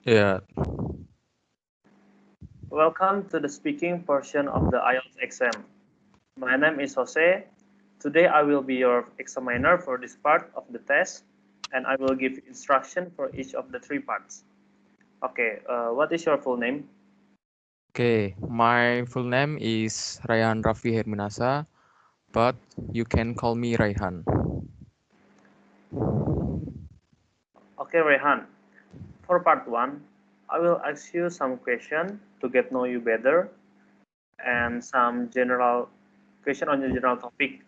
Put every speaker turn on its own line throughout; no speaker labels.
Yeah.
Welcome to the speaking portion of the IELTS exam. My name is Jose. Today I will be your examiner for this part of the test and I will give instruction for each of the three parts. Okay, what is your full name?
Okay, my full name is Raihan Rafii Herminasa, but you can call me Raihan.
Okay, Rehan. For part 1, I will ask you some questions to get know you better and some general question on your general topic.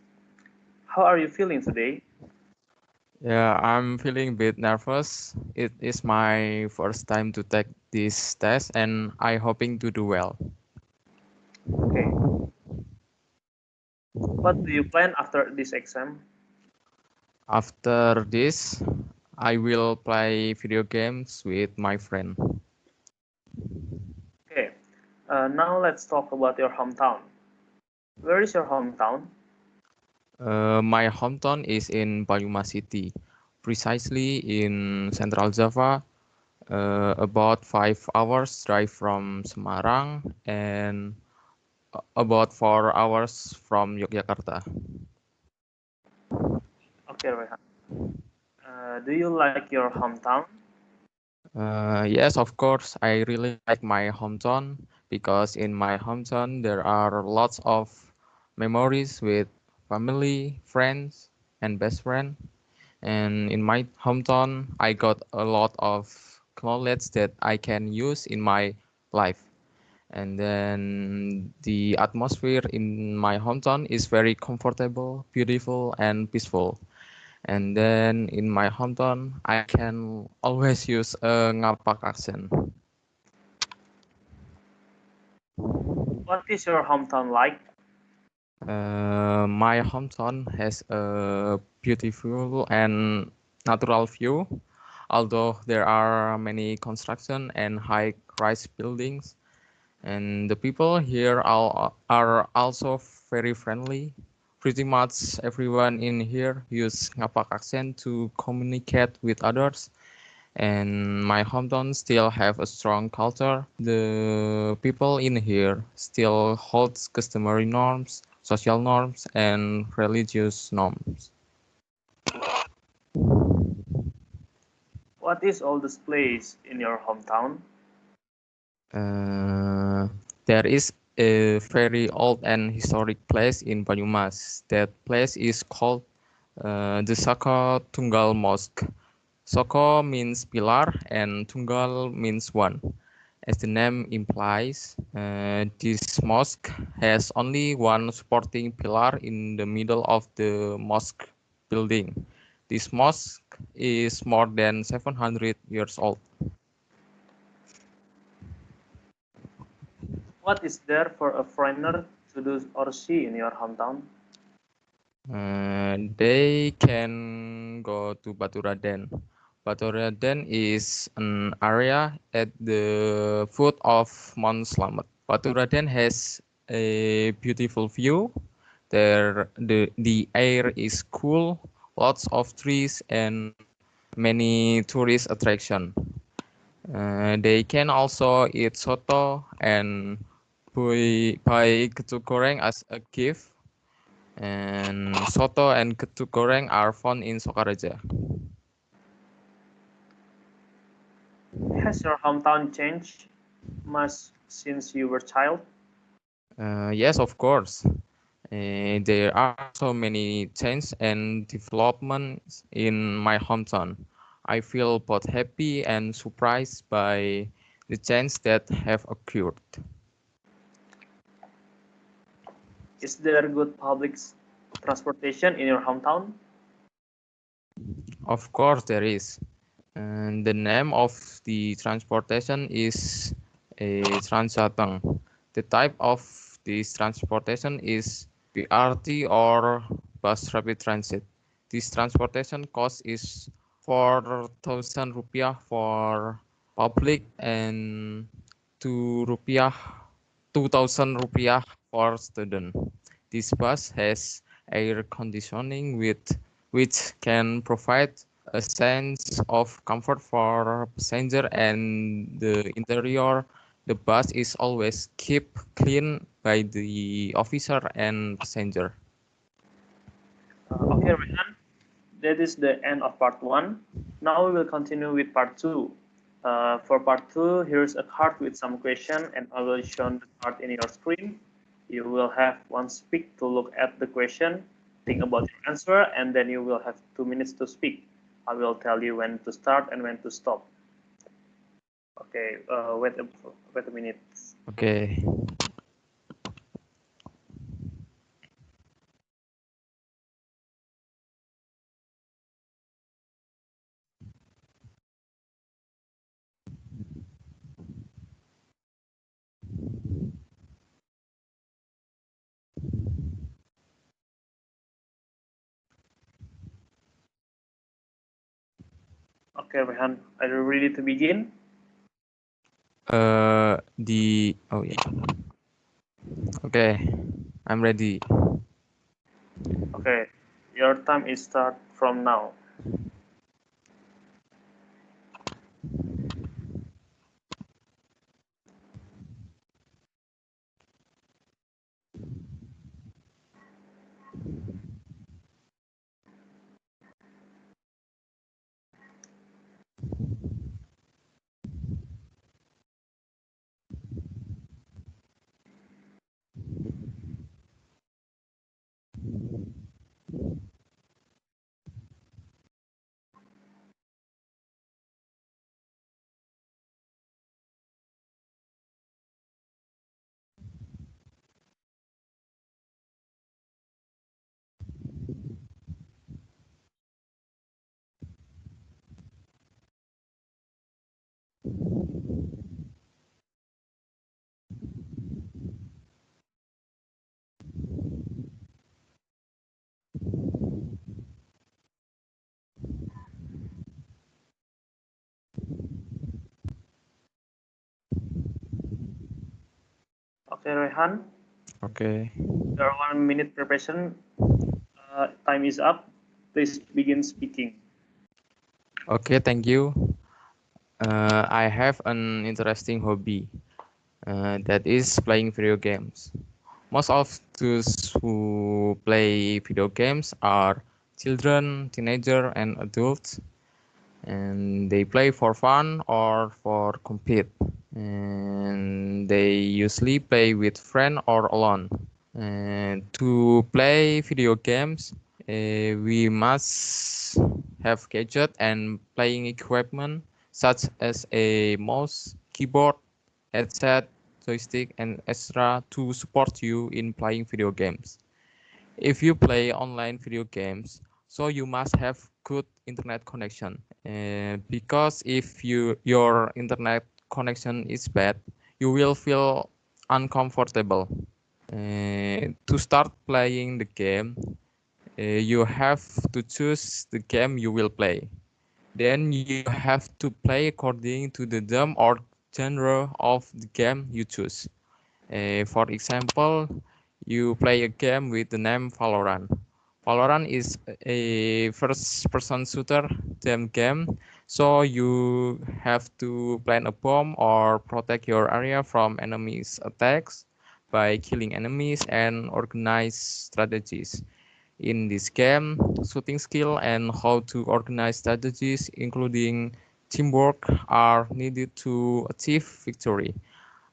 How are you feeling today?
Yeah, I'm feeling a bit nervous. It is my first time to take this test and I hoping to do well.
Okay, what do you plan after this exam?
After this, I will play video games with my friend.
Okay, now let's talk about your hometown. Where is your hometown?
My hometown is in Banyumas City, precisely in Central Java, about 5 hours drive from Semarang and about 4 hours from Yogyakarta.
Okay, Rehan. Do you like your hometown?
Yes, of course, I really like my hometown because in my hometown there are lots of memories with family, friends, and best friend. And in my hometown, I got a lot of knowledge that I can use in my life. And then the atmosphere in my hometown is very comfortable, beautiful, and peaceful. And then in my hometown, I can always use a ngapak accent.
What is your hometown like?
My hometown has a beautiful and natural view. Although there are many construction and high-rise buildings, and the people here are also very friendly. Pretty much everyone in here use Ngapak accent to communicate with others. And my hometown still have a strong culture. The people in here still holds customary norms, social norms, and religious norms.
What is oldest place in your hometown?
Uh, there is a very old and historic place in Banyumas. That place is called the Saka Tunggal Mosque. Soko means pillar and Tunggal means one. As the name implies, this mosque has only one supporting pillar in the middle of the mosque building. This mosque is more than 700 years old.
What is there for a foreigner to do or see in your hometown?
They can go to Baturaden. Baturaden is an area at the foot of Mount Slamet. Baturaden has a beautiful view. There, the air is cool, lots of trees, and many tourist attraction. They can also eat soto and buy ketuk goreng as a gift, and soto and ketuk goreng are found in Sokaraja.
Has your hometown changed much since you were child?
Yes, of course. There are so many changes and developments in my hometown. I feel both happy and surprised by the changes that have occurred.
Is there good public transportation in your hometown?
Of course, there is. And the name of the transportation is a Transjateng. The type of this transportation is BRT or bus rapid transit. This transportation cost is 4,000 rupiah for public and 2,000 rupiah for student. This bus has air conditioning with which can provide a sense of comfort for passenger, and the interior the bus is always kept clean by the officer and passenger.
Okay, Rehan, that is the end of part one. Now we will continue with part two. For part two, here's a card with some question, and I will show the card in your screen. You will have one speak to look at the question, think about your answer, and then you will have 2 minutes to speak. I will tell you when to start and when to stop. Okay, wait a minute.
Okay.
Okay, Rehan, are you ready to begin?
Oh yeah. Okay, I'm ready.
Okay, your time is start from now. Okay, Rehan,
Okay.
your 1 minute preparation time is up. Please begin speaking.
Okay, thank you. I have an interesting hobby, that is playing video games. Most of those who play video games are children, teenagers, and adults, and they play for fun or for compete. And they usually play with friends or alone. And to play video games, we must have gadget and playing equipment such as a mouse, keyboard, headset, joystick, and extra to support you in playing video games. If you play online video games, so you must have good internet connection. Because if your internet connection is bad, you will feel uncomfortable. To start playing the game, you have to choose the game you will play. Then you have to play according to the theme or genre of the game you choose. For example, you play a game with the name Valorant. Valorant is a first-person shooter theme game, so you have to plant a bomb or protect your area from enemies' attacks by killing enemies and organize strategies. In this game, shooting skill and how to organize strategies, including teamwork, are needed to achieve victory.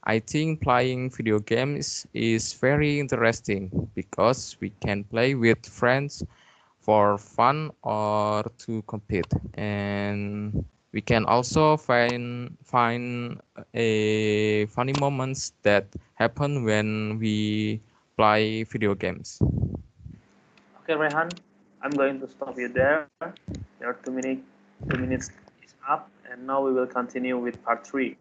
I think playing video games is very interesting because we can play with friends for fun or to compete, and we can also find a funny moments that happen when we play video games.
Okay, Rehan, I'm going to stop you there. Your 2 minutes is up, and now we will continue with part three.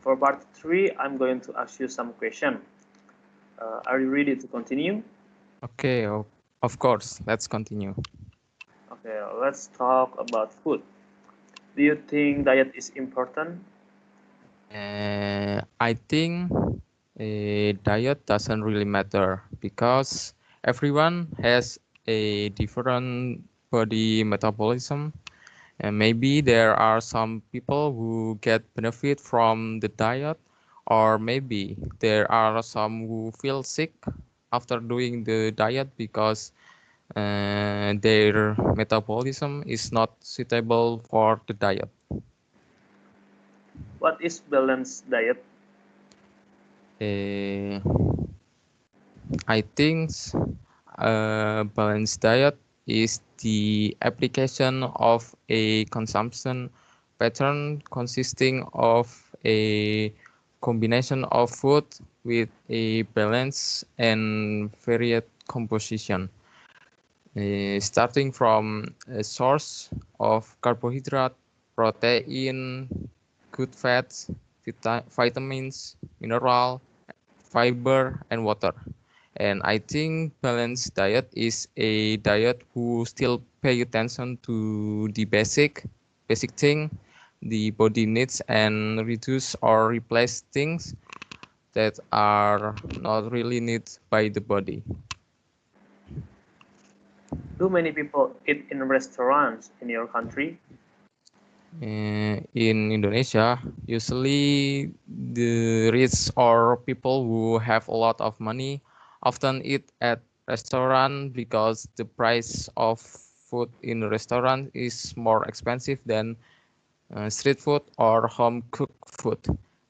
For part three, I'm going to ask you some question. Are you ready to continue?
Okay, of course, let's continue.
Okay, let's talk about food. Do you think diet is important?
I think a diet doesn't really matter because everyone has a different body metabolism, And maybe there are some people who get benefit from the diet, or maybe there are some who feel sick after doing the diet because their metabolism is not suitable for the diet.
What is balanced diet?
Uh, I think a balanced diet is the application of a consumption pattern consisting of a combination of food with a balanced and varied composition, starting from a source of carbohydrate, protein, good fats, vitamins, mineral, fiber, and water. And I think balanced diet is a diet who still pay attention to the basic thing the body needs and reduce or replace things that are not really needed by the body.
Do many people eat in restaurants in your country?
In Indonesia, usually the rich or people who have a lot of money often eat at restaurant because the price of food in restaurant is more expensive than street food or home cooked food.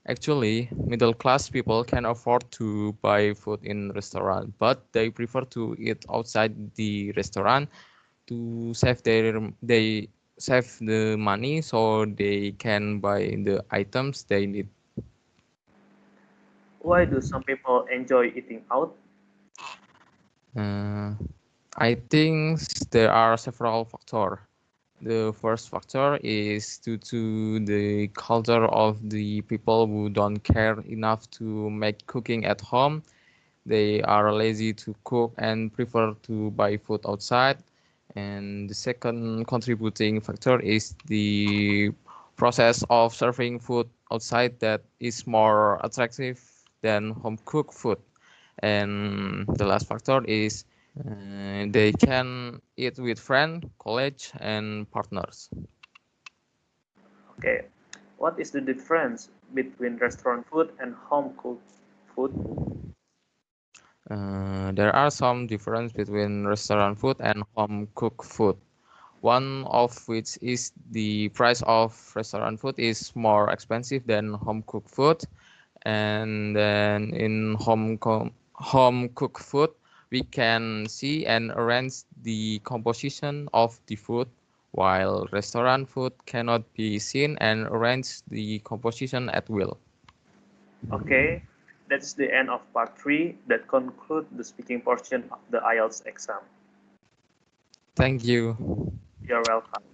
Actually, middle class people can afford to buy food in restaurant, but they prefer to eat outside the restaurant to they save the money so they can buy the items they need.
Why do some people enjoy eating out?
Uh, I think there are several factors. The first factor is due to the culture of the people who don't care enough to make cooking at home. They are lazy to cook and prefer to buy food outside. And the second contributing factor is the process of serving food outside that is more attractive than home cooked food. And the last factor is they can eat with friends, colleagues, and partners.
Okay. What is the difference between restaurant food and home cooked food?
There are some difference between restaurant food and home cooked food. One of which is the price of restaurant food is more expensive than home cooked food, and then in home cooked food we can see and arrange the composition of the food, while restaurant food cannot be seen and arrange the composition at will.
Okay, that's the end of part 3 that concludes the speaking portion of the IELTS exam.
Thank you.
You're welcome.